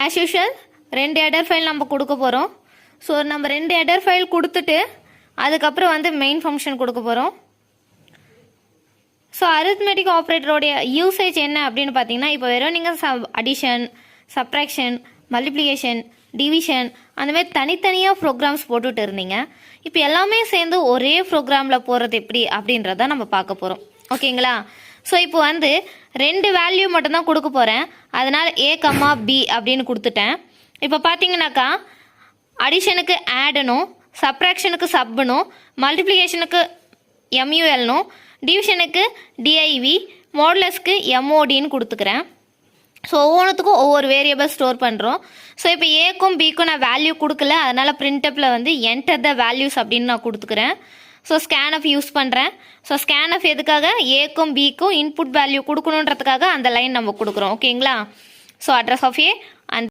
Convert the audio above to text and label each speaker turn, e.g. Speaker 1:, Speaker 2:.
Speaker 1: As usual 2 header file நம்ம கொடுக்க போகிறோம். ஸோ நம்ம 2 ஹெடர் ஃபைல் கொடுத்துட்டு அதுக்கப்புறம் வந்து மெயின் ஃபங்க்ஷன் கொடுக்க போகிறோம். ஸோ அரித்மெட்டிக் ஆப்ரேட்டரோடைய யூசேஜ் என்ன அப்படின்னு பார்த்தீங்கன்னா, இப்போ வெறும் நீங்கள் அடிஷன், சப்ட்ராக்ஷன், மல்டிப்ளிகேஷன், டிவிஷன் அந்த மாதிரி தனித்தனியாக ப்ரோக்ராம்ஸ் போட்டுட்டு இருந்தீங்க. இப்போ எல்லாமே சேர்ந்து ஒரே ப்ரோக்ராமில் போகிறது எப்படி அப்படின்றத நம்ம பார்க்க போகிறோம். ஓகேங்களா? ஸோ இப்போ வந்து 2 வேல்யூ மட்டும்தான் கொடுக்க போகிறேன். அதனால் A, B அப்படின்னு கொடுத்துட்டேன். இப்போ பார்த்தீங்கன்னாக்கா அடிஷனுக்கு ஆடனும், சப்ட்ராக்ஷனுக்கு சப்னும், மல்டிப்ளிகேஷனுக்கு MULனும், டிவிஷனுக்கு DIV, மாடுலஸ்க்கு MODன்னு கொடுத்துக்கிறேன். ஸோ ஒவ்வொன்றுத்துக்கும் ஒவ்வொரு வேரியபிள் ஸ்டோர் பண்ணுறோம். ஸோ இப்போ ஏக்கும் பிக்கும் நான் வேல்யூ கொடுக்கல, அதனால் பிரிண்டப்பில் வந்து என்டர் த வேல்யூஸ் அப்படின்னு நான் கொடுத்துக்கிறேன். ஸோ ஸ்கேன்எஃப் யூஸ் பண்ணுறேன். ஸோ ஸ்கேன்எஃப் எதுக்காக? ஏக்கும் பிக்கும் இன்புட் வேல்யூ கொடுக்கணுன்றதுக்காக அந்த லைன் நம்ம கொடுக்குறோம். ஓகேங்களா? So address of A,